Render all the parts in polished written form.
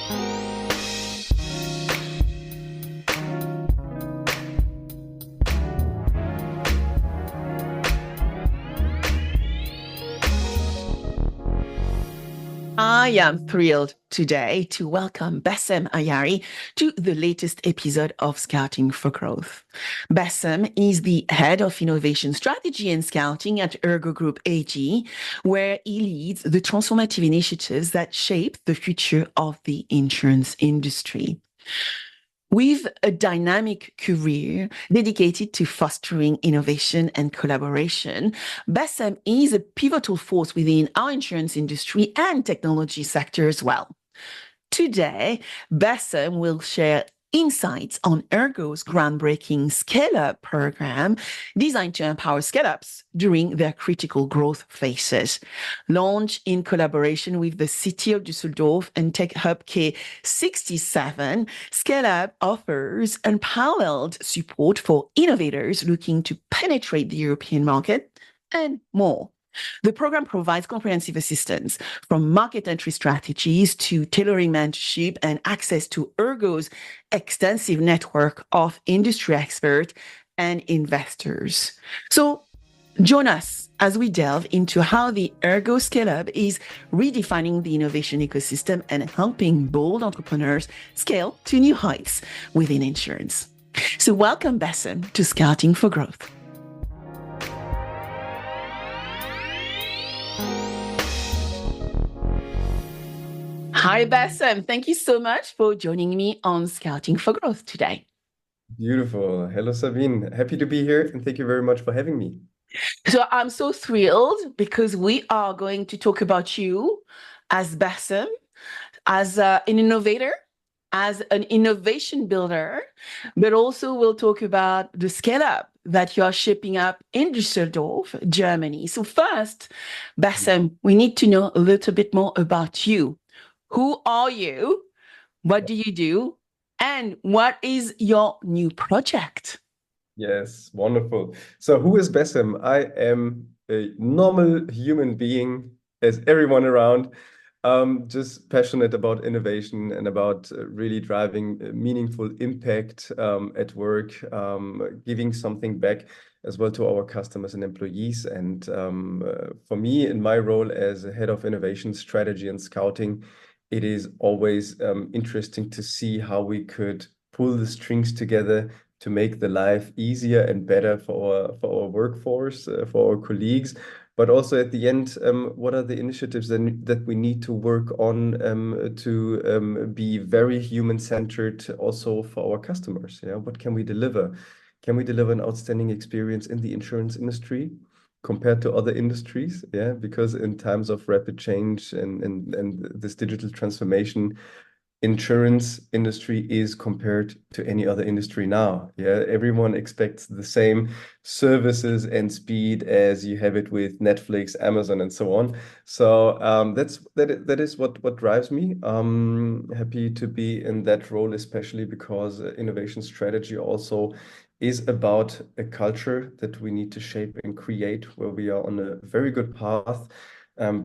I am thrilled today to welcome Bessem Ayari to the latest episode of Scouting for Growth. Bessem is the head of innovation strategy and scouting at ERGO Group AG, where he leads the transformative initiatives that shape the future of the insurance industry. With a dynamic career dedicated to fostering innovation and collaboration, Bessem is a pivotal force within our insurance industry and technology sector as well. Today, Bessem will share insights on Ergo's groundbreaking scale-up program designed to empower scale-ups during their critical growth phases. Launched in collaboration with the City of Düsseldorf and Tech Hub K67, scale-up offers unparalleled support for innovators looking to penetrate the European market and more. The program provides comprehensive assistance from market entry strategies to tailoring mentorship and access to Ergo's extensive network of industry experts and investors. So join us as we delve into how the Ergo ScaleHub is redefining the innovation ecosystem and helping bold entrepreneurs scale to new heights within insurance. So welcome, Bessem, to Scouting for Growth. Hi, Bessem. Thank you so much for joining me on Scouting for Growth today. Beautiful. Hello, Sabine. Happy to be here, and thank you very much for having me. So I'm so thrilled because we are going to talk about you as Bessem, as an innovator, as an innovation builder, but also we'll talk about the scale up that you're shaping up in Düsseldorf, Germany. So first, Bessem, we need to know a little bit more about you. Who are you? What do you do? And what is your new project? Yes, wonderful. So who is Bessem? I am a normal human being, as everyone around, just passionate about innovation and about really driving a meaningful impact at work, giving something back as well to our customers and employees. And for me, in my role as a head of innovation strategy and scouting, it is always interesting to see how we could pull the strings together to make the life easier and better for our workforce, for our colleagues, but also at the end, what are the initiatives that we need to work on to be very human-centered also for our customers? Yeah, what can we deliver? Can we deliver an outstanding experience in the insurance industry compared to other industries? Yeah, because in times of rapid change and this digital transformation, insurance industry is compared to any other industry now. Yeah, everyone expects the same services and speed as you have it with Netflix, Amazon, and so on. So that is what drives me. Happy to be in that role, especially because innovation strategy also is about a culture that we need to shape and create, where we are on a very good path.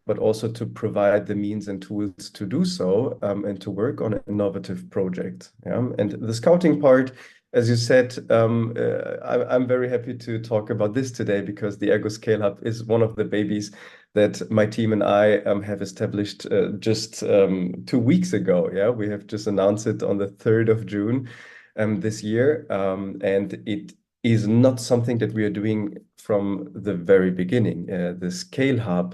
But also to provide the means and tools to do so and to work on an innovative project. Yeah? And the scouting part, as you said, I'm very happy to talk about this today because the Ergo ScaleHub is one of the babies that my team and I have established just 2 weeks ago. Yeah, we have just announced it on the 3rd of June this year, and it is not something that we are doing from the very beginning. The ScaleHub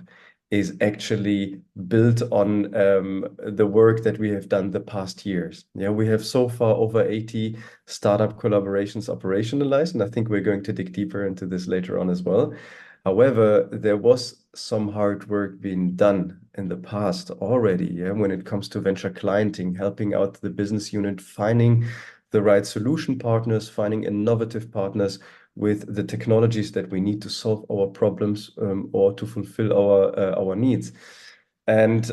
is actually built on the work that we have done the past years. Yeah, we have so far over 80 startup collaborations operationalized, and I think we're going to dig deeper into this later on as well. However, there was some hard work being done in the past already, yeah, when it comes to venture clienting, helping out the business unit, finding the right solution partners, finding innovative partners with the technologies that we need to solve our problems or to fulfill our needs. And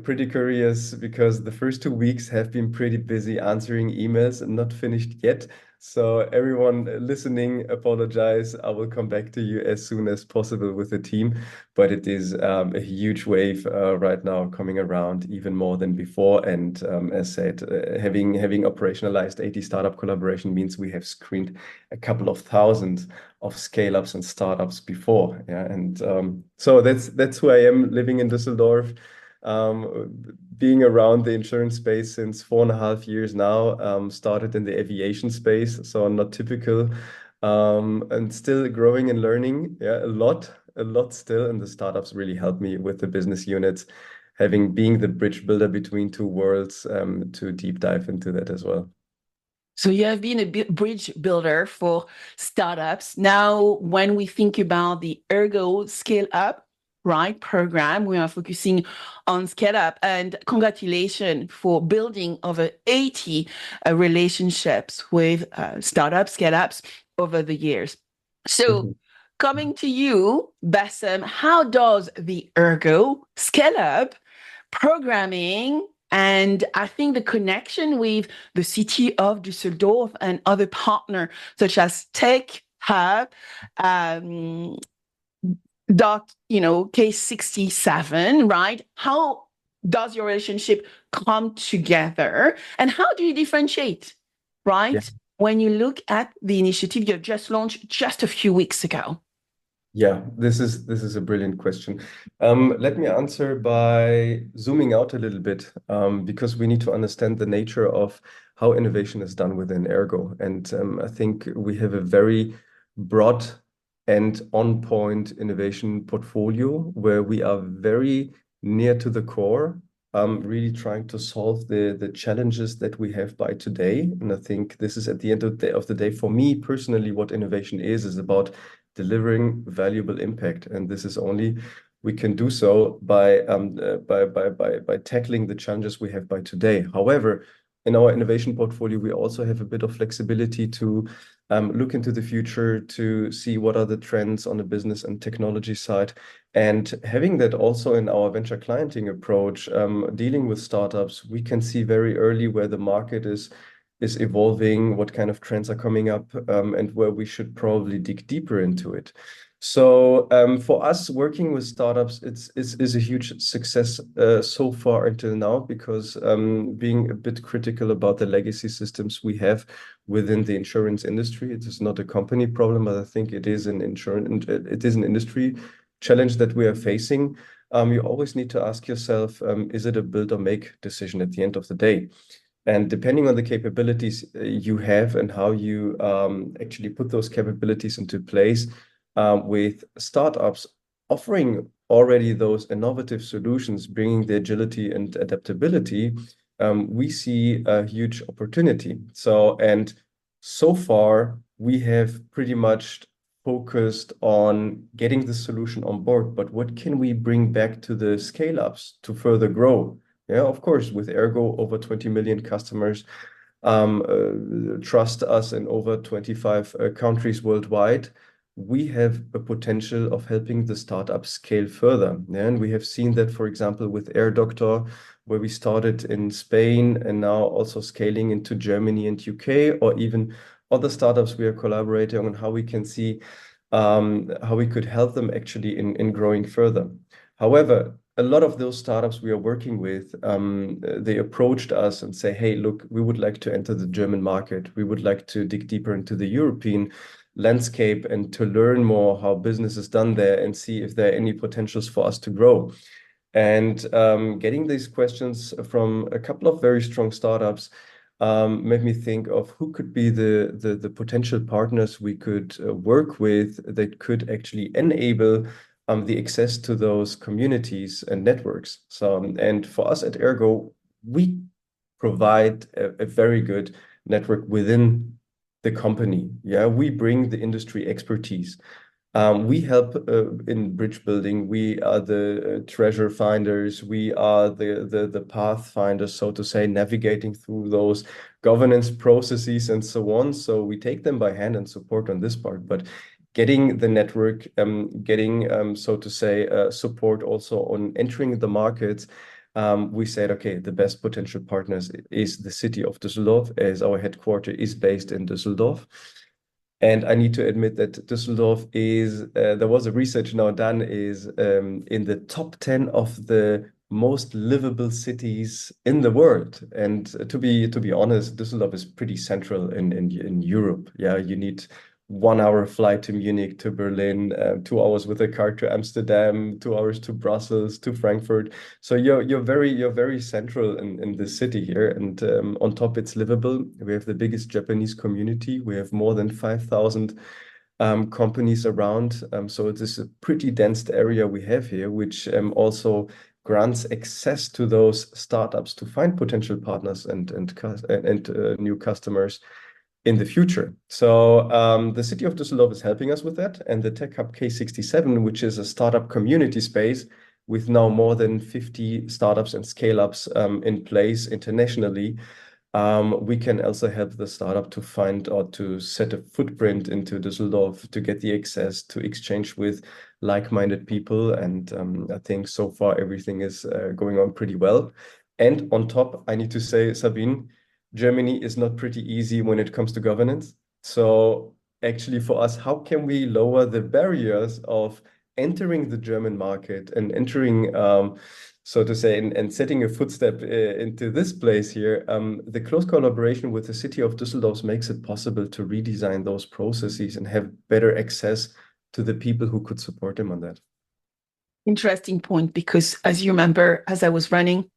pretty curious because the first 2 weeks have been pretty busy answering emails and not finished yet. So everyone listening, apologize. I will come back to you as soon as possible with the team. But it is a huge wave right now coming around even more than before. And as said, having operationalized 80 startup collaboration means we have screened a couple of thousand of scale-ups and startups before. Yeah, and so that's who I am, living in Düsseldorf, being around the insurance space since 4.5 years now. Started in the aviation space, so not typical, and still growing and learning. Yeah, a lot still. And the startups really helped me with the business units, being the bridge builder between two worlds, to deep dive into that as well. So you have been a bridge builder for startups. Now, when we think about the Ergo ScaleHub, right, program, we are focusing on scale up. And congratulations for building over 80 relationships with startups, scale ups over the years. So, coming to you, Bessem, how does the Ergo ScaleHub programming, and I think the connection with the city of Düsseldorf and other partners such as Tech Hub, Case 67, right? How does your relationship come together, and how do you differentiate, right? Yeah. When you look at the initiative you just launched just a few weeks ago. Yeah, this is a brilliant question. Let me answer by zooming out a little bit, because we need to understand the nature of how innovation is done within Ergo. And I think we have a very broad and on-point innovation portfolio where we are very near to the core, really trying to solve the challenges that we have by today. And I think this is at the end of the day, for me personally, what innovation is about delivering valuable impact. And this is only we can do so by tackling the challenges we have by today. However, in our innovation portfolio, we also have a bit of flexibility to look into the future, to see what are the trends on the business and technology side. And having that also in our venture clienting approach, dealing with startups, we can see very early where the market is evolving, what kind of trends are coming up, and where we should probably dig deeper into it. So for us, working with startups, is a huge success so far until now, because being a bit critical about the legacy systems we have within the insurance industry, it is not a company problem, but I think it is an industry challenge that we are facing. You always need to ask yourself, is it a build or make decision at the end of the day? And depending on the capabilities you have and how you actually put those capabilities into place, with startups offering already those innovative solutions, bringing the agility and adaptability, we see a huge opportunity. So far, we have pretty much focused on getting the solution on board, but what can we bring back to the scale-ups to further grow? Yeah, of course, with Ergo, over 20 million customers trust us in over 25 countries worldwide. We have a potential of helping the startup scale further. Yeah? And we have seen that, for example, with AirDoctor, where we started in Spain and now also scaling into Germany and UK, or even other startups we are collaborating on how we can see how we could help them actually in growing further. However, a lot of those startups we are working with, they approached us and say, hey, look, we would like to enter the German market. We would like to dig deeper into the European landscape and to learn more how business is done there and see if there are any potentials for us to grow. And getting these questions from a couple of very strong startups made me think of who could be the potential partners we could work with that could actually enable the access to those communities and networks. And for us at Ergo, we provide a very good network within the company. Yeah, we bring the industry expertise. We help in bridge building. We are the treasure finders. We are the path finders, so to say, navigating through those governance processes and so on. So we take them by hand and support on this part. But getting the network, getting, so to say, support also on entering the markets, we said, okay, the best potential partners is the city of Düsseldorf, as our headquarters is based in Düsseldorf. And I need to admit that Düsseldorf is, there was a research now done, is in the top 10 of the most livable cities in the world. And to be honest, Düsseldorf is pretty central in Europe. Yeah, you need 1 hour flight to Munich, to Berlin, 2 hours with a car to Amsterdam, 2 hours to Brussels, to Frankfurt. So you're very central in the city here, and on top it's livable. We have the biggest Japanese community. We have more than 5,000 companies around. So it is a pretty dense area we have here, which also grants access to those startups to find potential partners and new customers in the future. So the city of Düsseldorf is helping us with that, and the Tech Hub K67, which is a startup community space with now more than 50 startups and scale-ups in place internationally. We can also help the startup to find or to set a footprint into Düsseldorf to get the access to exchange with like-minded people. And I think so far everything is going on pretty well. And on top, I need to say, Sabine, Germany is not pretty easy when it comes to governance. So actually for us, how can we lower the barriers of entering the German market and entering, so to say, and setting a footstep into this place here? The close collaboration with the city of Düsseldorf makes it possible to redesign those processes and have better access to the people who could support them on that. Interesting point, because as you remember, as I was running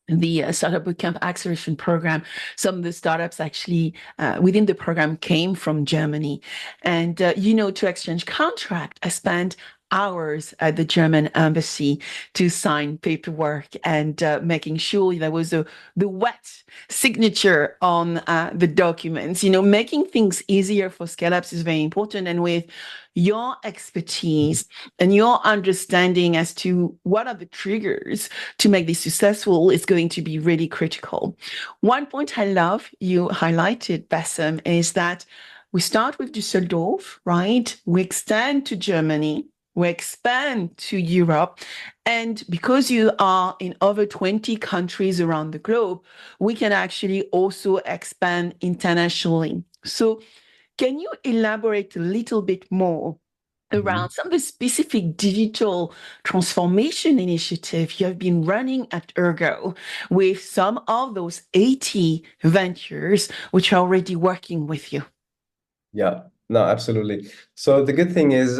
the Startup Bootcamp Acceleration Program, some of the startups actually within the program came from Germany. And, to exchange contract, I spent hours at the German embassy to sign paperwork and making sure there was the wet signature on the documents. Making things easier for scale-ups is very important. And with your expertise and your understanding as to what are the triggers to make this successful is going to be really critical. One point I love you highlighted, Bessem, is that we start with Düsseldorf, right? We extend to Germany, we expand to Europe. And because you are in over 20 countries around the globe, we can actually also expand internationally. So can you elaborate a little bit more around some of the specific digital transformation initiatives you have been running at ERGO with some of those 80 ventures which are already working with you? Yeah, no, absolutely. So the good thing is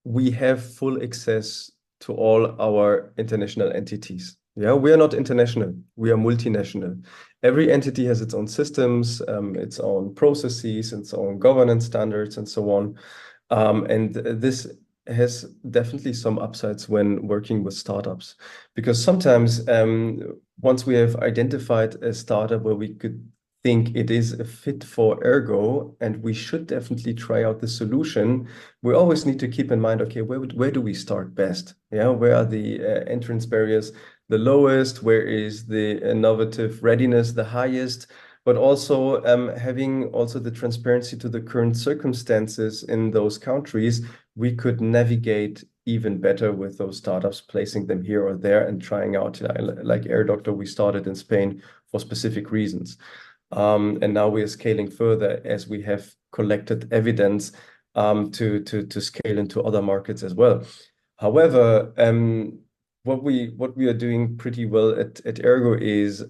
we have full access to all our international entities. Yeah, we are not international, we are multinational. Every entity has its own systems, its own processes, its own governance standards, and so on. And this has definitely some upsides when working with startups, because sometimes once we have identified a startup where we could think it is a fit for Ergo and we should definitely try out the solution, we always need to keep in mind, okay, where do we start best? Yeah, where are the entrance barriers the lowest? Where is the innovative readiness the highest? But also having also the transparency to the current circumstances in those countries, we could navigate even better with those startups, placing them here or there and trying out, like AirDoctor, we started in Spain for specific reasons. And now we are scaling further as we have collected evidence to scale into other markets as well. However, what we are doing pretty well at Ergo is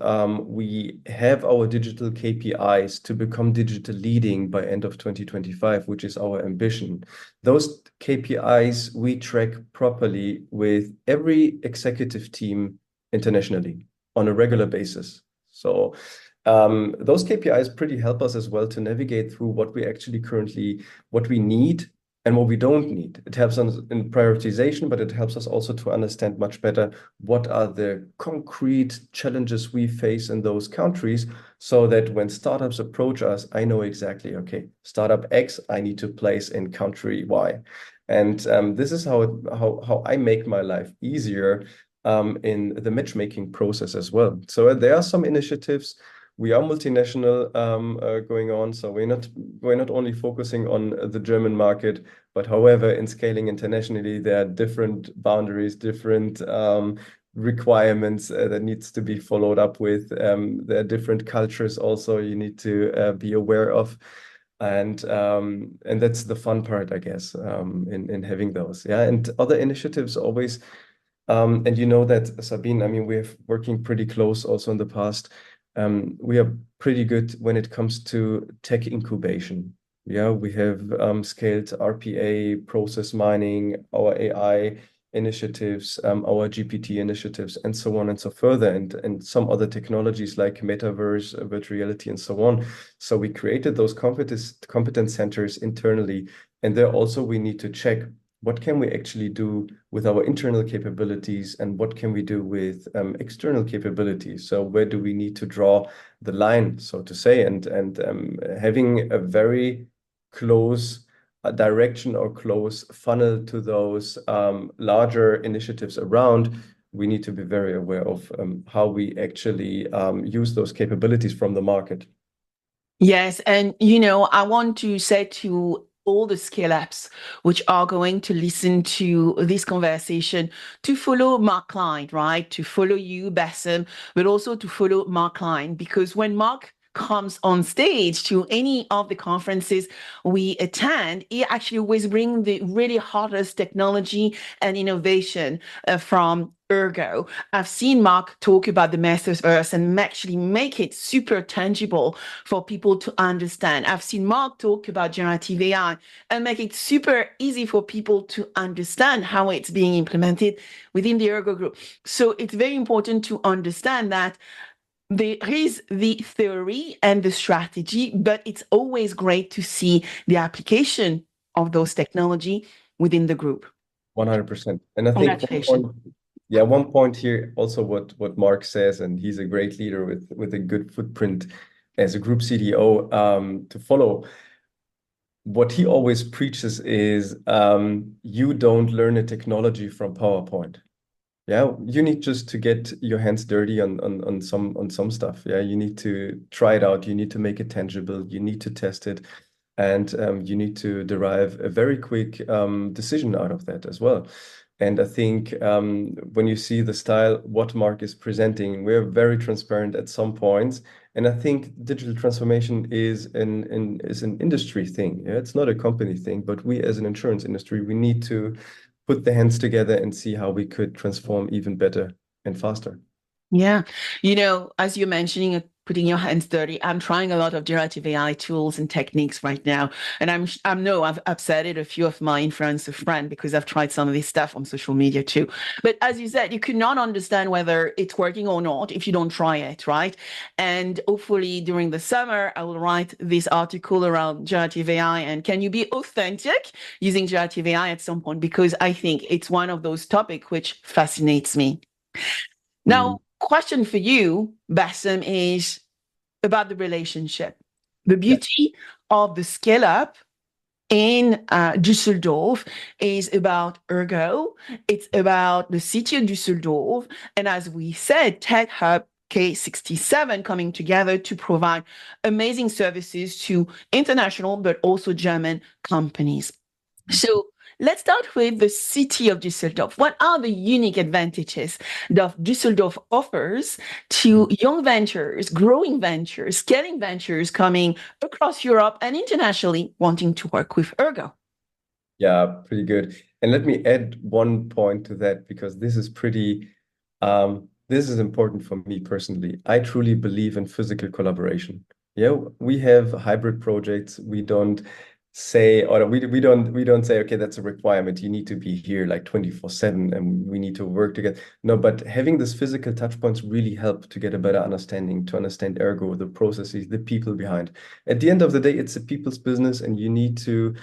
we have our digital KPIs to become digital leading by end of 2025, which is our ambition. Those KPIs we track properly with every executive team internationally on a regular basis. So those KPIs pretty help us as well to navigate through what we actually what we need and what we don't need. It helps us in prioritization, but it helps us also to understand much better what are the concrete challenges we face in those countries, so that when startups approach us, I know exactly, okay, startup X, I need to place in country Y. And this is how I make my life easier in the matchmaking process as well. So there are some initiatives. We are multinational going on, so we're not only focusing on the German market, but however, in scaling internationally, there are different boundaries, different requirements that needs to be followed up with. There are different cultures also you need to be aware of. And that's the fun part, I guess, in having those. Yeah. And other initiatives always, and you know that, Sabine, I mean, we're working pretty close also in the past. We are pretty good when it comes to tech incubation. Yeah, we have scaled RPA, process mining, our AI initiatives, our GPT initiatives, and so on and so further, and some other technologies like metaverse, virtual reality, and so on. So we created those competence centers internally, and there also we need to check what can we actually do with our internal capabilities and what can we do with external capabilities. So where do we need to draw the line, so to say, and having a very close direction or close funnel to those larger initiatives around, we need to be very aware of how we actually use those capabilities from the market. Yes, and I want to say to all the scale ups which are going to listen to this conversation to follow Mark Klein, right? To follow you, Bessem, but also to follow Mark Klein, because when Mark comes on stage to any of the conferences we attend, he actually always brings the really hottest technology and innovation from Ergo. I've seen Mark talk about the metaverse and actually make it super tangible for people to understand. I've seen Mark talk about generative AI and make it super easy for people to understand how it's being implemented within the Ergo Group. So it's very important to understand that there is the theory and the strategy, but it's always great to see the application of those technology within the group. 100%. And I think one point here also what Mark says, and he's a great leader with a good footprint as a group CDO to follow. What he always preaches is you don't learn a technology from PowerPoint. Yeah, you need just to get your hands dirty on some stuff. Yeah, you need to try it out. You need to make it tangible. You need to test it, and you need to derive a very quick decision out of that as well. And I think when you see the style, what Mark is presenting, we're very transparent at some points. And I think digital transformation is an industry thing. Yeah, it's not a company thing, but we as an insurance industry, we need to put the hands together and see how we could transform even better and faster. Yeah. As you're mentioning, putting your hands dirty, I'm trying a lot of generative AI tools and techniques right now. And I've said it a few of my influencer friends because I've tried some of this stuff on social media too. But as you said, you could not understand whether it's working or not if you don't try it, right? And hopefully during the summer, I will write this article around generative AI and can you be authentic using generative AI at some point? Because I think it's one of those topics which fascinates me. Now, question for you, Bessem, is about the relationship. The beauty of the scale up in Düsseldorf is about Ergo. It's about the city of Düsseldorf. And as we said, Tech Hub K67 coming together to provide amazing services to international, but also German companies. So let's start with the city of Düsseldorf. What are the unique advantages that Düsseldorf offers to young ventures, growing ventures, scaling ventures coming across Europe and internationally wanting to work with Ergo? Yeah, pretty good. And let me add one point to that because this is this is important for me personally. I truly believe in physical collaboration. Yeah, we have hybrid projects. We don't say, or we don't say, okay, that's a requirement. You need to be here like 24/7 and we need to work together. No, but having this physical touch points really help to get a better understanding, to understand Ergo, the processes, the people behind. At the end of the day, it's a people's business and you need to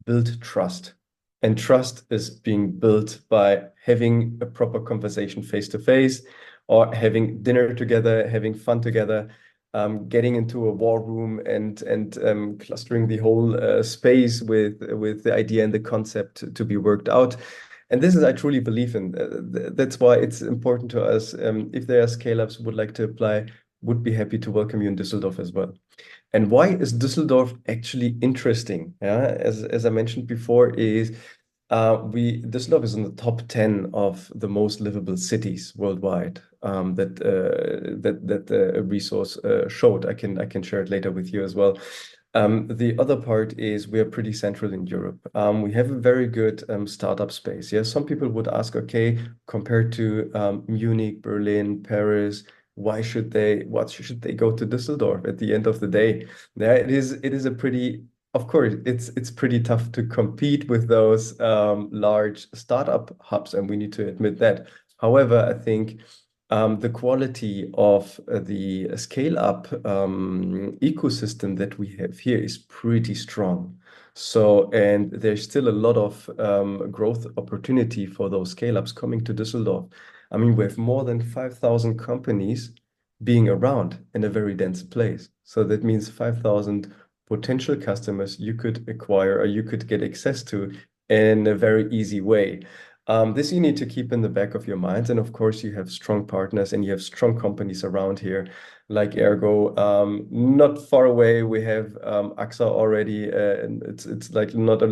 build trust. And trust is being built by having a proper conversation face to face or having dinner together, having fun together. Getting into a war room and clustering the whole space with the idea and the concept to be worked out. And this is, I truly believe in. That's why it's important to us. If there are scale-ups who would like to apply, would be happy to welcome you in Düsseldorf as well. And why is Düsseldorf actually interesting? Yeah, as I mentioned before, is Düsseldorf is in the top 10 of the most livable cities worldwide. That a resource showed. I can share it later with you as well. The other part is we are pretty central in Europe. We have a very good startup space. Yeah, some people would ask, okay, compared to Munich, Berlin, Paris, what should they go to Düsseldorf at the end of the day? Yeah, it is a pretty, of course, it's pretty tough to compete with those large startup hubs, and we need to admit that. However, I think the quality of the scale-up ecosystem that we have here is pretty strong. So, and there's still a lot of growth opportunity for those scale-ups coming to Düsseldorf. I mean, we have more than 5,000 companies being around in a very dense place. So that means 5,000 potential customers you could acquire or you could get access to in a very easy way. This you need to keep in the back of your minds. And of course, you have strong partners and you have strong companies around here like Ergo. Not far away, we have AXA already. And it's like not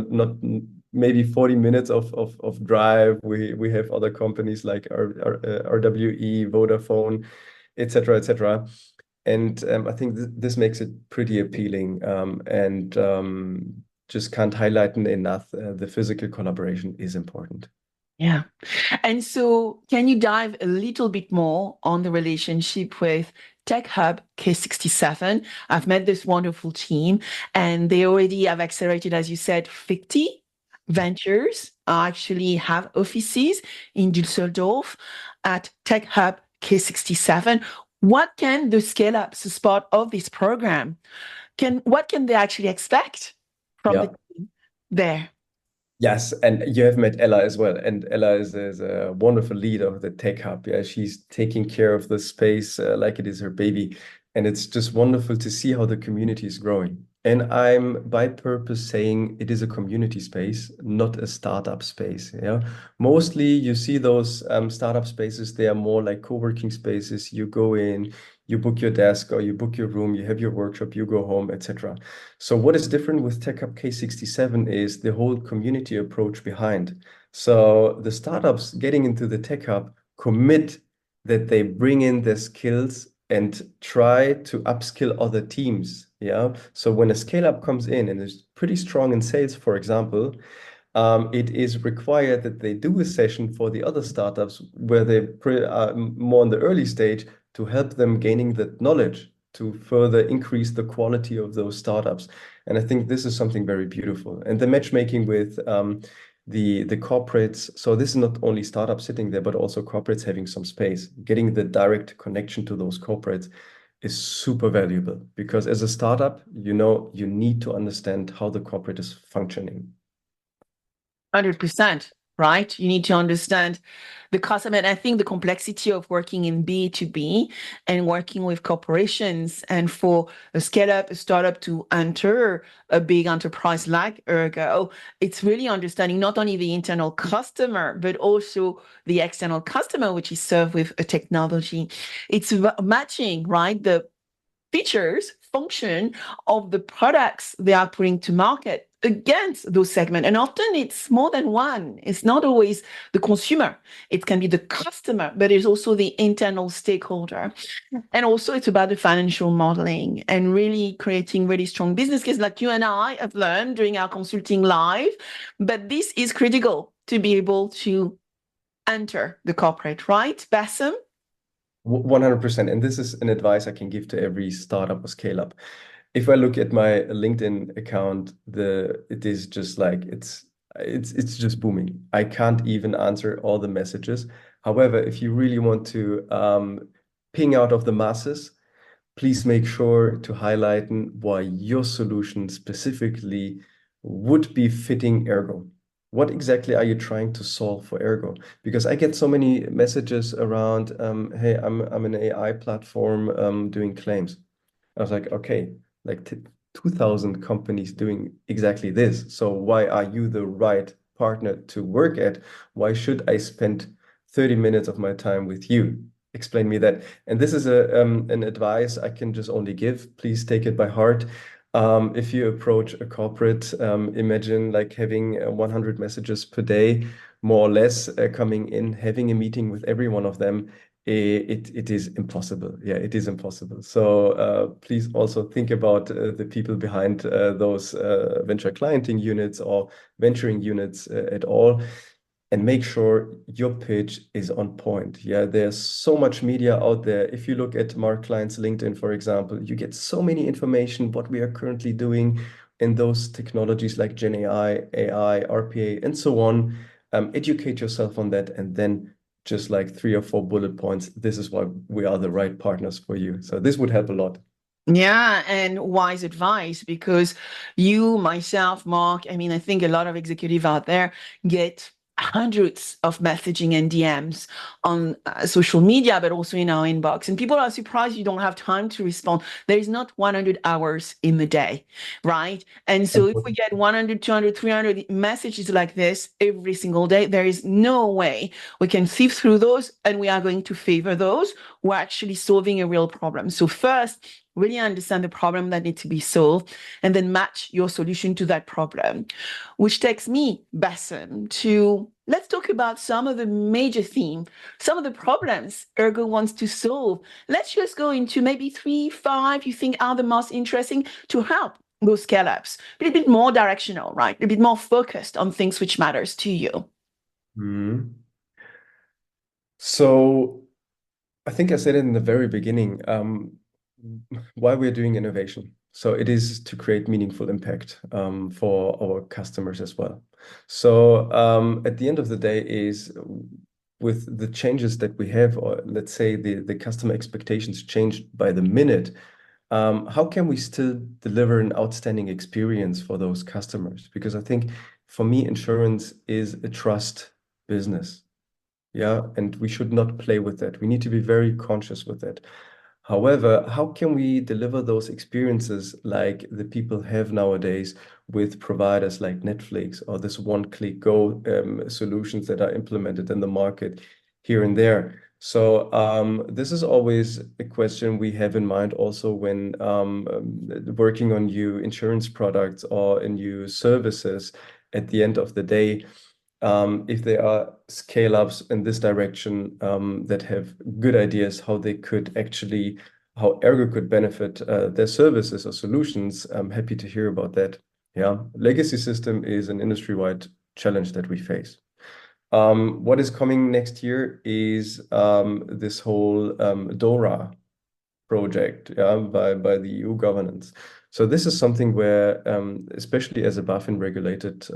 maybe 40 minutes of drive. We have other companies like RWE, Vodafone, etc., etc. And I think this makes it pretty appealing, and just can't highlight enough. The physical collaboration is important. Yeah. And so can you dive a little bit more on the relationship with Tech Hub K67? I've met this wonderful team and they already have accelerated, as you said, 50 ventures, actually have offices in Düsseldorf at Tech Hub K67. What can the scale-ups as part of this program, what can they actually expect from the Yeah. team there? Yes, and you have met Ella as well. And Ella is a wonderful leader of the Tech Hub. Yeah, she's taking care of the space like it is her baby. And it's just wonderful to see how the community is growing. And I'm by purpose saying it is a community space, not a startup space. Yeah, mostly you see those startup spaces, they are more like co-working spaces. You go in, you book your desk or you book your room, you have your workshop, you go home, etc. So what is different with Tech Hub K67 is the whole community approach behind. So the startups getting into the Tech Hub commit that they bring in their skills and try to upskill other teams. Yeah. So when a scale up comes in and is pretty strong in sales, for example, it is required that they do a session for the other startups where they are more in the early stage to help them gaining that knowledge to further increase the quality of those startups. And I think this is something very beautiful. And the matchmaking with the corporates. So this is not only startups sitting there, but also corporates having some space. Getting the direct connection to those corporates is super valuable because as a startup, you know, you need to understand how the corporate is functioning. 100%, right? You need to understand the customer. And I think the complexity of working in B2B and working with corporations and for a scale up, a startup to enter a big enterprise like Ergo, it's really understanding not only the internal customer, but also the external customer, which is served with a technology. It's matching, right? The features, function of the products they are putting to market against those segments. And often it's more than one. It's not always the consumer. It can be the customer, but it's also the internal stakeholder. And also it's about the financial modeling and really creating really strong business cases like you and I have learned during our consulting live. But this is critical to be able to enter the corporate, right, Bessem? 100%. And this is an advice I can give to every startup or scale up. If I look at my LinkedIn account, it is just like it's just booming. I can't even answer all the messages. However, if you really want to ping out of the masses, please make sure to highlight why your solution specifically would be fitting Ergo. What exactly are you trying to solve for Ergo? Because I get so many messages around, hey, I'm an AI platform doing claims. I was like, okay, like 2,000 companies doing exactly this. So why are you the right partner to work at? Why should I spend 30 minutes of my time with you? Explain me that. And this is an advice I can just only give. Please take it by heart. If you approach a corporate, imagine like having 100 messages per day, more or less, coming in, having a meeting with every one of them. It is impossible. Yeah, it is impossible. So please also think about the people behind those venture clienting units or venturing units at all, and make sure your pitch is on point. Yeah, there's so much media out there. If you look at Mark Klein's LinkedIn, for example, you get so many information, what we are currently doing in those technologies like Gen AI, RPA, and so on. Educate yourself on that, and then just like 3 or 4 bullet points. This is why we are the right partners for you. So this would help a lot. Yeah, and wise advice, because you, myself, Mark, I mean, I think a lot of executives out there get hundreds of messaging and DMs on social media, but also in our inbox. And people are surprised you don't have time to respond. There is not 100 hours in the day, right? And so if we get 100, 200, 300 messages like this every single day, there is no way we can sift through those and we are going to favor those who are actually solving a real problem. So first, really understand the problem that needs to be solved, and then match your solution to that problem. Which takes me, Bessem, to let's talk about some of the major themes, some of the problems Ergo wants to solve. Let's just go into maybe 3, 5 you think are the most interesting to help those scale ups. A little bit more directional, right? A bit more focused on things which matters to you. Mhm. So I think I said it in the very beginning, why we're doing innovation. So it is to create meaningful impact for our customers as well. So at the end of the day is with the changes that we have, or let's say the customer expectations changed by the minute, how can we still deliver an outstanding experience for those customers? Because I think for me, insurance is a trust business. Yeah, and we should not play with that. We need to be very conscious with that. However, how can we deliver those experiences like the people have nowadays with providers like Netflix or this one-click go solutions that are implemented in the market here and there? So this is always a question we have in mind also when working on new insurance products or new services. At the end of the day, if there are scale ups in this direction that have good ideas how they could actually, how Ergo could benefit their services or solutions, I'm happy to hear about that. Yeah, legacy system is an industry-wide challenge that we face. What is coming next year is this whole DORA project, yeah, by the EU governance. So this is something where, especially as a BaFin regulated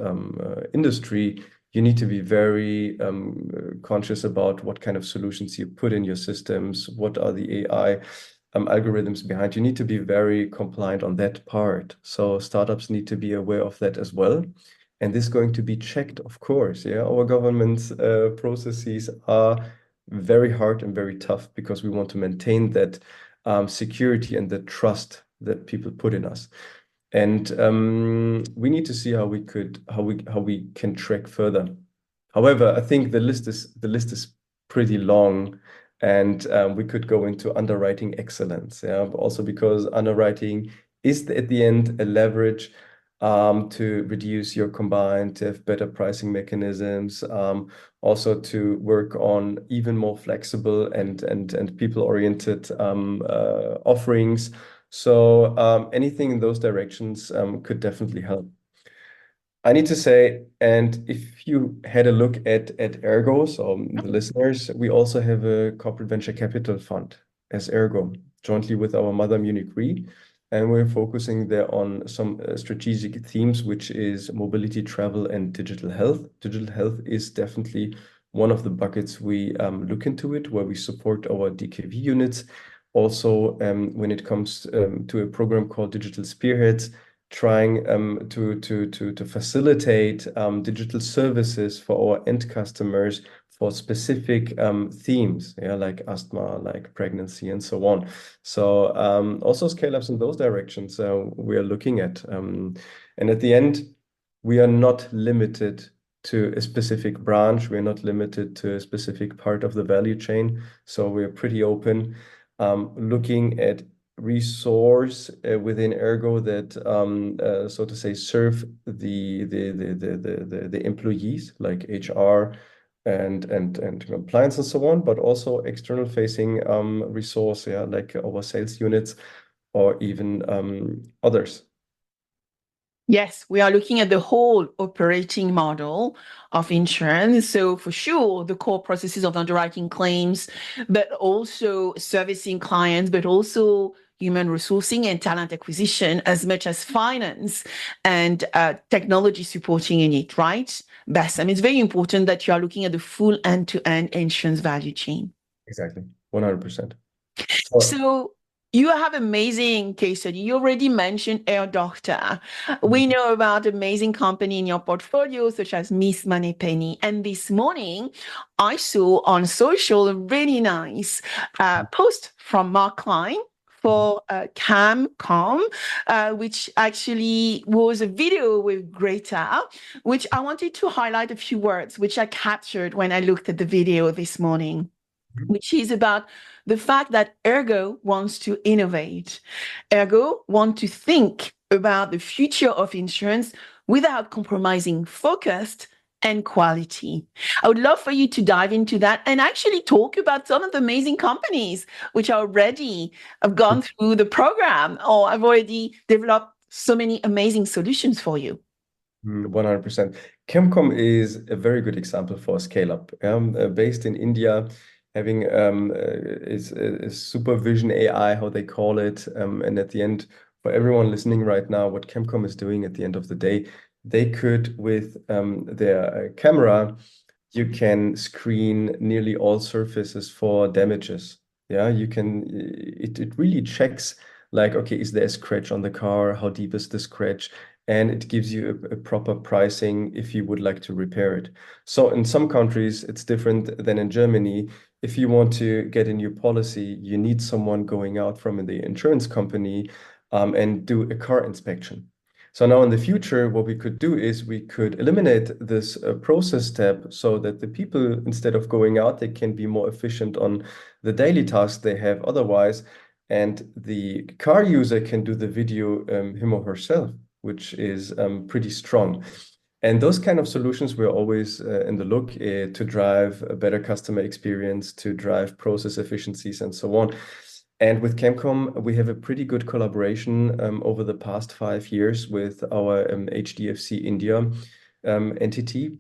industry, you need to be very conscious about what kind of solutions you put in your systems, what are the AI algorithms behind. You need to be very compliant on that part. So startups need to be aware of that as well. And this is going to be checked, of course. Yeah, our government's processes are very hard and very tough because we want to maintain that security and the trust that people put in us. And we need to see how we can track further. However, I think the list is pretty long, and we could go into underwriting excellence. Yeah, but also because underwriting is at the end a leverage to reduce your combined, to have better pricing mechanisms, also to work on even more flexible and people-oriented offerings. So anything in those directions could definitely help. I need to say, and if you had a look at Ergo, so the listeners, we also have a corporate venture capital fund as Ergo, jointly with our mother Munich Re, and we're focusing there on some strategic themes, which is mobility, travel, and digital health. Digital health is definitely one of the buckets we look into it, where we support our DKV units. Also, when it comes to a program called Digital Spearheads, trying to facilitate digital services for our end customers for specific themes, yeah, like asthma, like pregnancy, and so on. So also scale ups in those directions we are looking at. And at the end, we are not limited to a specific branch. We're not limited to a specific part of the value chain. So we're pretty open, looking at resource within Ergo that, so to say, serve the employees like HR and compliance and so on, but also external facing resource, yeah, like our sales units or even others. Yes, we are looking at the whole operating model of insurance. So for sure, the core processes of underwriting claims, but also servicing clients, but also human resourcing and talent acquisition, as much as finance and technology supporting in it, right? Bessem, it's very important that you are looking at the full end-to-end insurance value chain. Exactly, 100%. So, So you have amazing case study. You already mentioned Air Doctor. We know about amazing company in your portfolio, such as Miss Moneypenny. And this morning, I saw on social a really nice post from Mark Klein for CamCom, which actually was a video with Greta, which I wanted to highlight a few words, which I captured when I looked at the video this morning, which is about the fact that Ergo wants to innovate. Ergo want to think about the future of insurance without compromising focus and quality. I would love for you to dive into that and actually talk about some of the amazing companies which already have gone through the program or have already developed so many amazing solutions for you. 100%. Chemcom is a very good example for a scale-up. Based in India, having is supervision AI, how they call it. And at the end, for everyone listening right now, what Chemcom is doing at the end of the day, they could, with their camera, you can screen nearly all surfaces for damages. Yeah, you can, it really checks like, okay, is there a scratch on the car? How deep is the scratch? And it gives you a proper pricing if you would like to repair it. So in some countries, it's different than in Germany. If you want to get a new policy, you need someone going out from the insurance company and do a car inspection. So now in the future, what we could do is we could eliminate this process step so that the people, instead of going out, they can be more efficient on the daily tasks they have otherwise. And the car user can do the video him or herself, which is pretty strong. And those kind of solutions we're always in the look to drive a better customer experience, to drive process efficiencies and so on. And with Chemcom, we have a pretty good collaboration over the past 5 years with our HDFC India entity.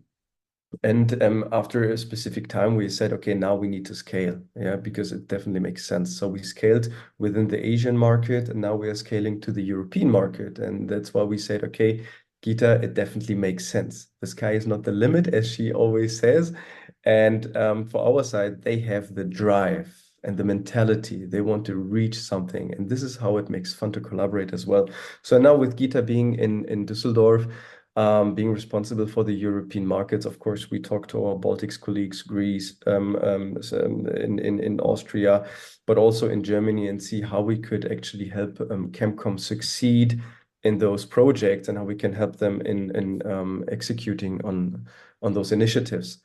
And after a specific time, we said, okay, now we need to scale, yeah, because it definitely makes sense. So we scaled within the Asian market, and now we are scaling to the European market. And that's why we said, okay, Gita, it definitely makes sense. The sky is not the limit, as she always says. And for our side, they have the drive and the mentality. They want to reach something. And this is how it makes fun to collaborate as well. So now with Gita being in Düsseldorf, being responsible for the European markets, of course, we talk to our Baltics colleagues, Greece, in Austria, but also in Germany, and see how we could actually help Chemcom succeed in those projects and how we can help them in executing on those initiatives.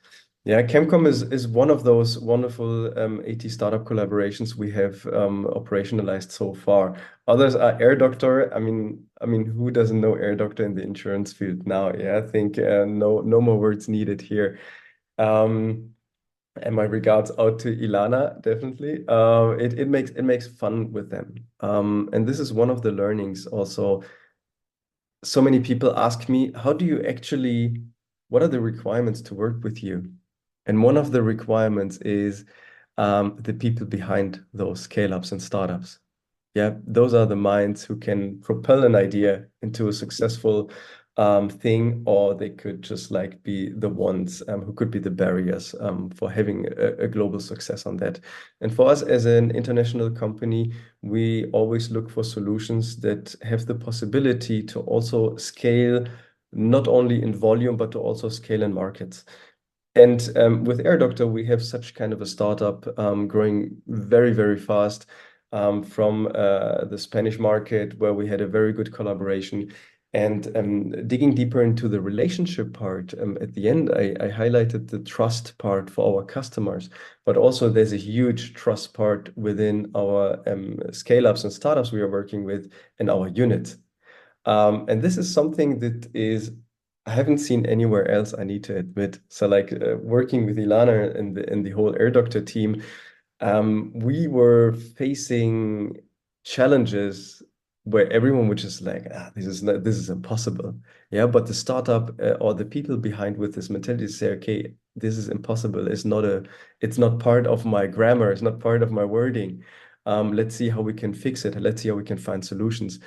Yeah, Chemcom is one of those wonderful AT startup collaborations we have operationalized so far. Others are Air Doctor. I mean, who doesn't know Air Doctor in the insurance field now? Yeah, I think no more words needed here. And my regards out to Ilana, definitely. It makes fun with them. And this is one of the learnings also. So many people ask me, how do you actually, what are the requirements to work with you? And one of the requirements is the people behind those scale-ups and startups. Yeah, those are the minds who can propel an idea into a successful thing, or they could just like be the ones who could be the barriers for having a global success on that. And for us as an international company, we always look for solutions that have the possibility to also scale, not only in volume, but to also scale in markets. And with Air Doctor, we have such kind of a startup growing very, very fast from the Spanish market, where we had a very good collaboration. And digging deeper into the relationship part, at the end, I highlighted the trust part for our customers, but also there's a huge trust part within our scale-ups and startups we are working with in our unit. And this is something that I haven't seen anywhere else, I need to admit. So like working with Ilana and the whole AirDoctor team, we were facing challenges where everyone was just like, this is impossible. Yeah, but the startup or the people behind with this mentality say, okay, this is impossible. It's not part of my grammar. It's not part of my wording. Let's see how we can fix it. Let's see how we can find solutions.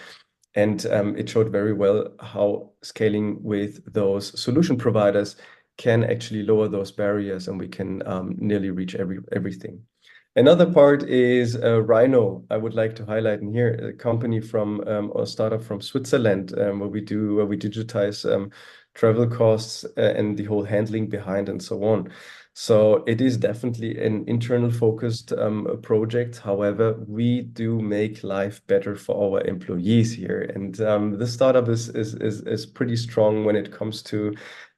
And it showed very well how scaling with those solution providers can actually lower those barriers, and we can nearly reach everything. Another part is Rhino. I would like to highlight in here a company from or a startup from Switzerland where we digitize travel costs and the whole handling behind and so on. So it is definitely an internal focused project. However, we do make life better for our employees here, and this startup is pretty strong when it comes to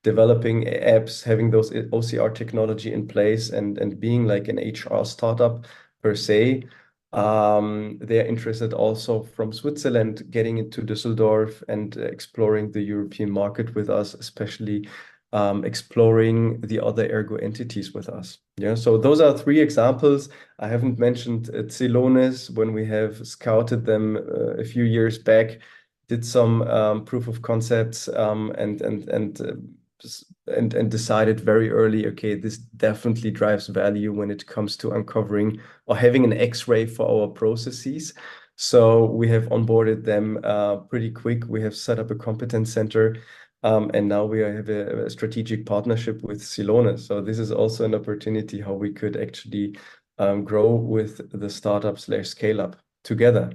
developing apps, having those OCR technology in place, and being like an HR startup per se. They're interested also from Switzerland, getting into Düsseldorf and exploring the European market with us, especially exploring the other Ergo entities with us. Yeah, so those are three examples. I haven't mentioned Celonis when we have scouted them a few years back, did some proof of concepts and decided very early, okay, this definitely drives value when it comes to uncovering or having an X-ray for our processes. So we have onboarded them pretty quick. We have set up a competence center, and now we have a strategic partnership with Celonis. So this is also an opportunity how we could actually grow with the startup / scale up together.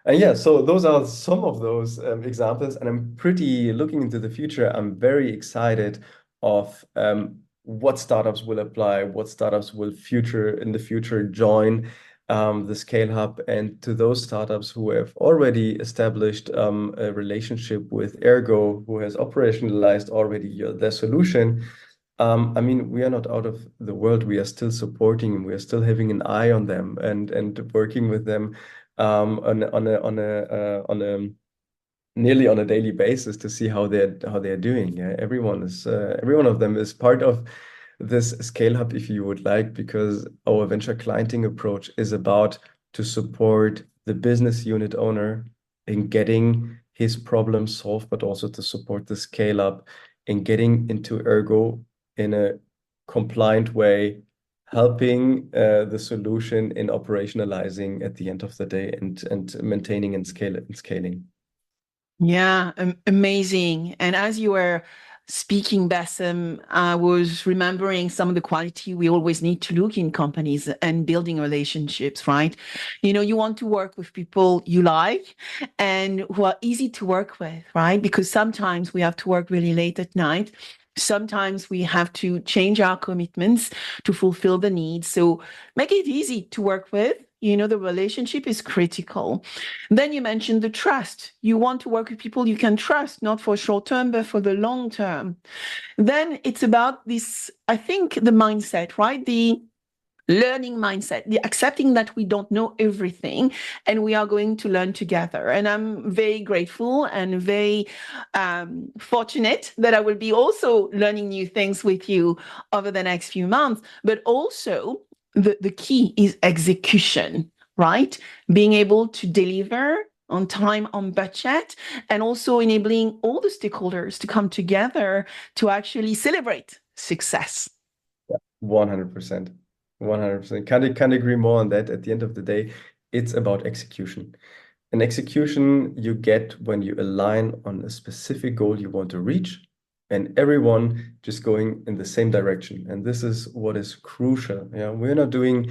And yeah, so those are some of those examples, and I'm pretty looking into the future. I'm very excited of what startups will apply, what startups will in the future join the ScaleHub, and to those startups who have already established a relationship with Ergo, who has operationalized already their solution. I mean, we are not out of the world. We are still supporting them. We are still having an eye on them and working with them on a nearly on a daily basis to see how they're doing. Yeah, every one of them is part of this ScaleHub, if you would like, because our venture clienting approach is about to support the business unit owner in getting his problem solved, but also to support the scale up in getting into Ergo in a compliant way, helping the solution in operationalizing at the end of the day and maintaining and scaling. Yeah, amazing. And as you were speaking, Bessem, I was remembering some of the quality we always need to look in companies and building relationships, right? You want to work with people you like and who are easy to work with, right? Because sometimes we have to work really late at night. Sometimes we have to change our commitments to fulfill the needs. So make it easy to work with. The relationship is critical. Then you mentioned the trust. You want to work with people you can trust, not for short term, but for the long term. Then it's about this, I think, the mindset, right? The learning mindset, the accepting that we don't know everything and we are going to learn together. And I'm very grateful and very fortunate that I will be also learning new things with you over the next few months. But also, the key is execution, right? Being able to deliver on time, on budget, and also enabling all the stakeholders to come together to actually celebrate success. 100%. 100%. Can't agree more on that. At the end of the day, it's about execution. And execution you get when you align on a specific goal you want to reach, and everyone just going in the same direction. And this is what is crucial. Yeah, we're not doing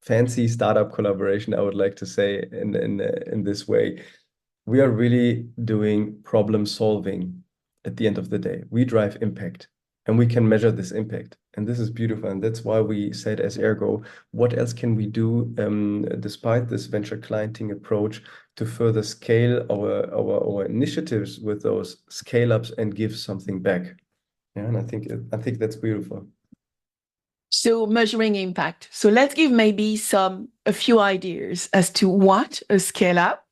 fancy startup collaboration, I would like to say in this way. We are really doing problem solving at the end of the day. We drive impact. and we can measure this impact. And this is beautiful. And that's why we said as Ergo, what else can we do despite this venture clienting approach to further scale our initiatives with those scale ups and give something back? Yeah, and I think that's beautiful. So measuring impact. So let's give maybe a few ideas as to what a scale up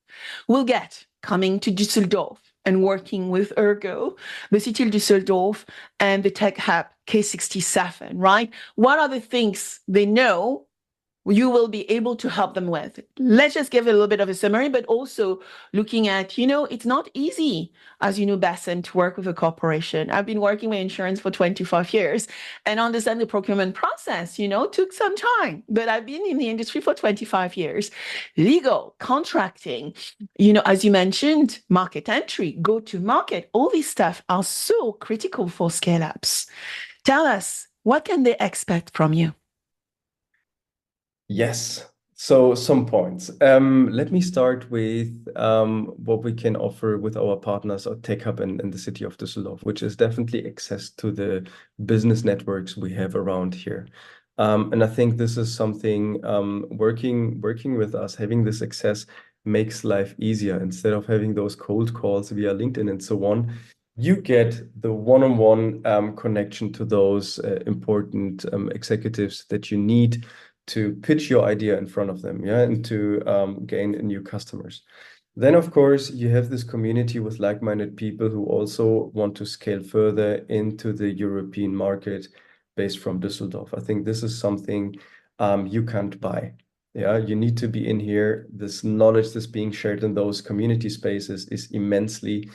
will get coming to Düsseldorf and working with Ergo, the city of Düsseldorf, and the tech hub K67, right? What are the things they know you will be able to help them with? Let's just give a little bit of a summary, but also looking at, it's not easy, as you know, Bessem, to work with a corporation. I've been working with insurance for 25 years and understand the procurement process, took some time, but I've been in the industry for 25 years. Legal, contracting, as you mentioned, market entry, go to market, all these stuff are so critical for scale ups. Tell us, what can they expect from you? Yes. So some points. Let me start with what we can offer with our partners at Tech Hub in the city of Düsseldorf, which is definitely access to the business networks we have around here. And I think this is something working with us, having this access makes life easier. Instead of having those cold calls via LinkedIn and so on, you get the one-on-one connection to those important executives that you need to pitch your idea in front of them, and to gain new customers. Then, of course, you have this community with like-minded people who also want to scale further into the European market based from Düsseldorf. I think this is something you can't buy. Yeah, you need to be in here. This knowledge that's being shared in those community spaces is immensely,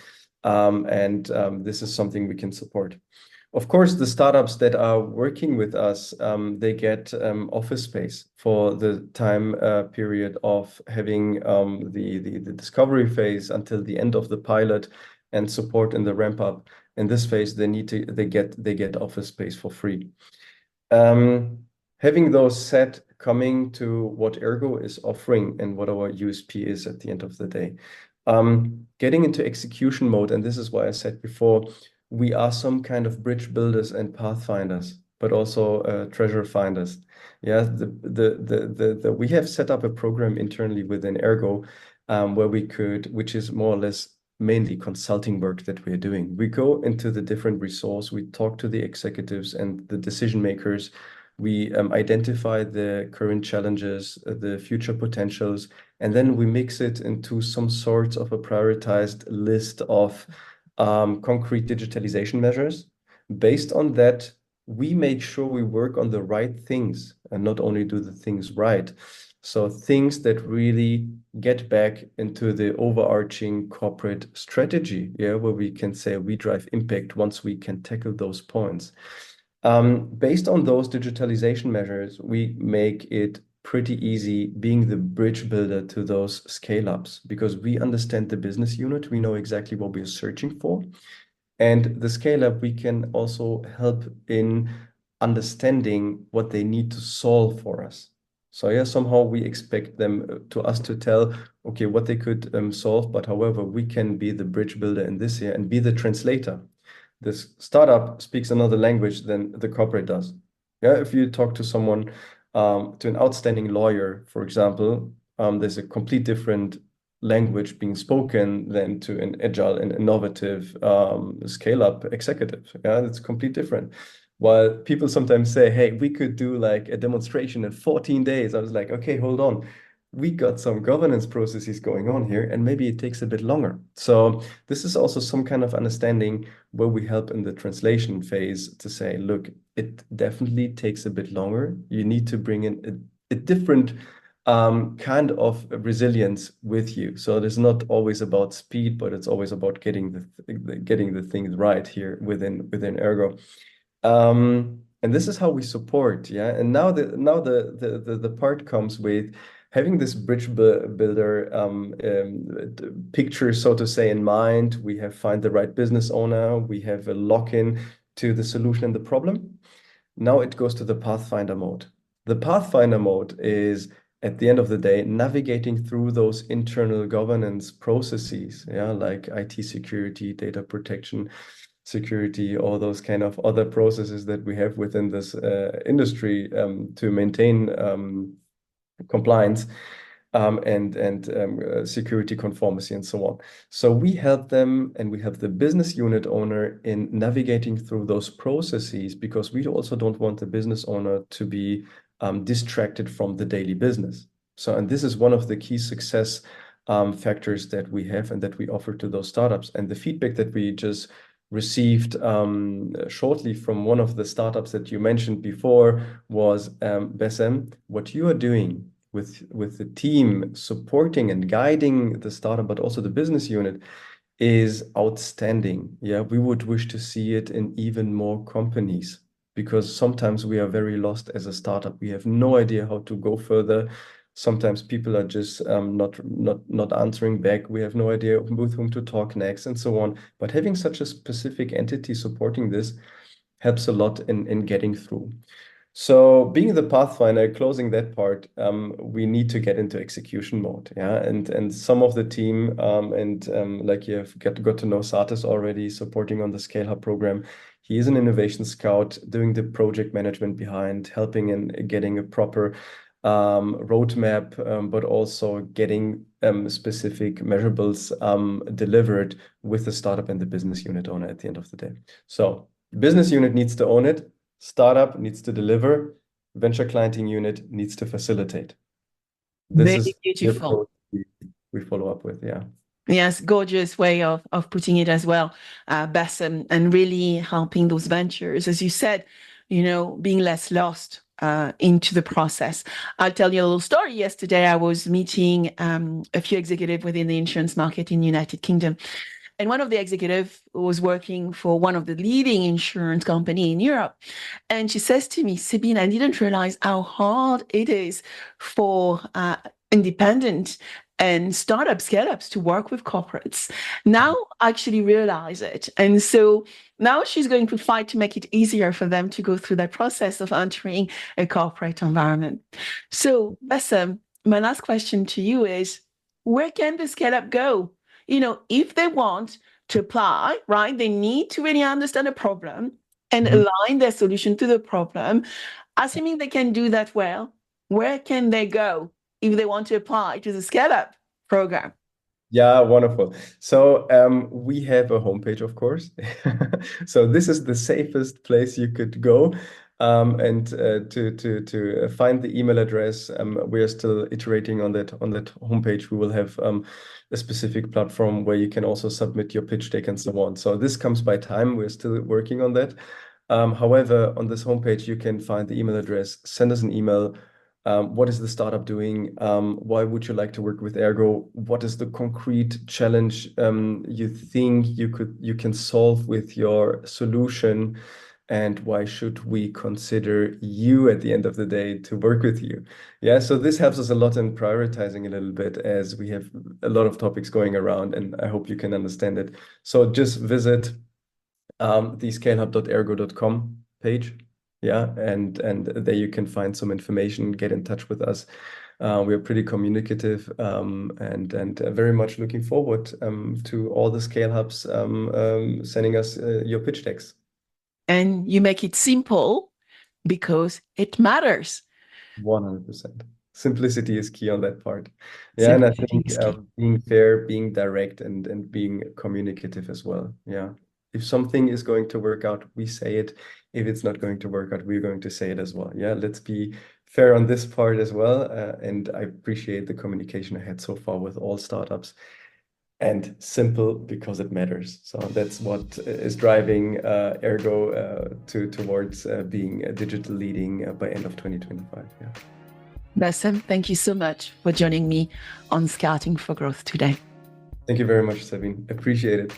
and this is something we can support. Of course, the startups that are working with us, they get office space for the time period of having the discovery phase until the end of the pilot and support in the ramp up. In this phase, they get office space for free. Having those set, coming to what Ergo is offering and what our USP is at the end of the day. Getting into execution mode, and this is why I said before, we are some kind of bridge builders and pathfinders, but also treasure finders. Yeah, we have set up a program internally within Ergo where which is more or less mainly consulting work that we're doing. We go into the different resources, we talk to the executives and the decision makers, we identify the current challenges, the future potentials, and then we mix it into some sort of a prioritized list of concrete digitalization measures. Based on that, we make sure we work on the right things and not only do the things right. So things that really get back into the overarching corporate strategy, where we can say we drive impact once we can tackle those points. Based on those digitalization measures, we make it pretty easy being the bridge builder to those scale ups because we understand the business unit. We know exactly what we're searching for. And the scale up, we can also help in understanding what they need to solve for us. So yeah, somehow we expect them to us to tell, okay, what they could solve, but however, we can be the bridge builder in this here and be the translator. This startup speaks another language than the corporate does. Yeah, if you talk to someone, to an outstanding lawyer, for example, there's a complete different language being spoken than to an agile and innovative scale-up executive. Yeah, it's completely different. While people sometimes say, hey, we could do like a demonstration in 14 days. I was like, okay, hold on. We got some governance processes going on here, and maybe it takes a bit longer. So this is also some kind of understanding where we help in the translation phase to say, look, it definitely takes a bit longer. You need to bring in a different kind of resilience with you. So it is not always about speed, but it's always about getting the things right here within Ergo. And this is how we support, yeah. And now the part comes with having this bridge builder picture, so to say, in mind. We have find the right business owner. We have a lock-in to the solution and the problem. Now it goes to the Pathfinder mode. The Pathfinder mode is, at the end of the day, navigating through those internal governance processes, yeah, like IT security, data protection, security, all those kind of other processes that we have within this industry to maintain compliance and security conformity and so on. So we help them, and we help the business unit owner in navigating through those processes, because we also don't want the business owner to be distracted from the daily business. So, and this is one of the key success factors that we have and that we offer to those startups. And the feedback that we just received shortly from one of the startups that you mentioned before was, Bessem, what you are doing with the team supporting and guiding the startup, but also the business unit, is outstanding. Yeah, we would wish to see it in even more companies, because sometimes we are very lost as a startup. We have no idea how to go further. Sometimes people are just not answering back. We have no idea with whom to talk next and so on. But having such a specific entity supporting this helps a lot in getting through. So being the pathfinder, closing that part, we need to get into execution mode. Yeah, and some of the team like you have got to know Satis already, supporting on the ScaleHub program. He is an innovation scout, doing the project management behind, helping in getting a proper roadmap, but also getting specific measurables delivered with the startup and the business unit owner at the end of the day. So business unit needs to own it. Startup needs to deliver, venture clienting unit needs to facilitate. This Very is beautiful. the approach we follow up with, yeah. Yes, gorgeous way of putting it as well, Bessem, and really helping those ventures, as you said, being less lost into the process. I'll tell you a little story. Yesterday, I was meeting a few executives within the insurance market in the United Kingdom. And one of the executives was working for one of the leading insurance company in Europe. And she says to me, Sabine, I didn't realize how hard it is for independent and startup scale-ups to work with corporates. Now I actually realize it. And so now she's going to fight to make it easier for them to go through that process of entering a corporate environment. So Bessem, my last question to you is, where can the scale-up go? If they want to apply, right, they need to really understand the problem and align their solution to the problem. Assuming they can do that well, where can they go if they want to apply to the ScaleHub program? Yeah, wonderful. So we have a homepage, of course. So this is the safest place you could go. And to find the email address, we are still iterating on that homepage. We will have a specific platform where you can also submit your pitch deck and so on. So this comes by time. We're still working on that. However, on this homepage, you can find the email address. Send us an email. What is the startup doing? Why would you like to work with Ergo? What is the concrete challenge you think you can solve with your solution? And why should we consider you at the end of the day to work with you? Yeah, so this helps us a lot in prioritizing a little bit, as we have a lot of topics going around, and I hope you can understand it. So just visit the scalehub.ergo.com page. Yeah, and there you can find some information, get in touch with us. We're pretty communicative and very much looking forward to all the ScaleHubs sending us your pitch decks. And you make it simple because it matters. 100%. Simplicity is key on that part. Yeah, and I think being fair, being direct, and being communicative as well. Yeah. If something is going to work out, we say it. If it's not going to work out, we're going to say it as well. Yeah, let's be fair on this part as well. And I appreciate the communication I had so far with all startups. And simple because it matters. So that's what is driving Ergo towards being a digital leading by end of 2025. Yeah. Bessem, thank you so much for joining me on Scouting for Growth today. Thank you very much, Sabine. Appreciate it.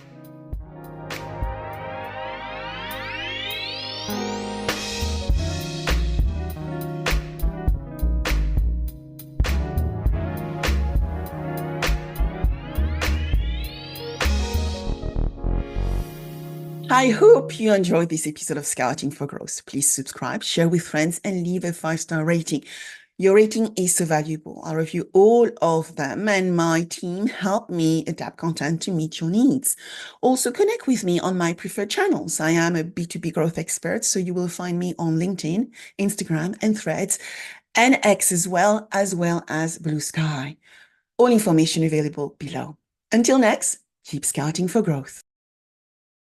I hope you enjoyed this episode of Scouting for Growth. Please subscribe, share with friends, and leave a 5-star rating. Your rating is so valuable. I review all of them and my team help me adapt content to meet your needs. Also connect with me on my preferred channels. I am a B2B growth expert, so you will find me on LinkedIn, Instagram, and Threads, and X as well as Blue Sky. All information available below. Until next, keep scouting for growth.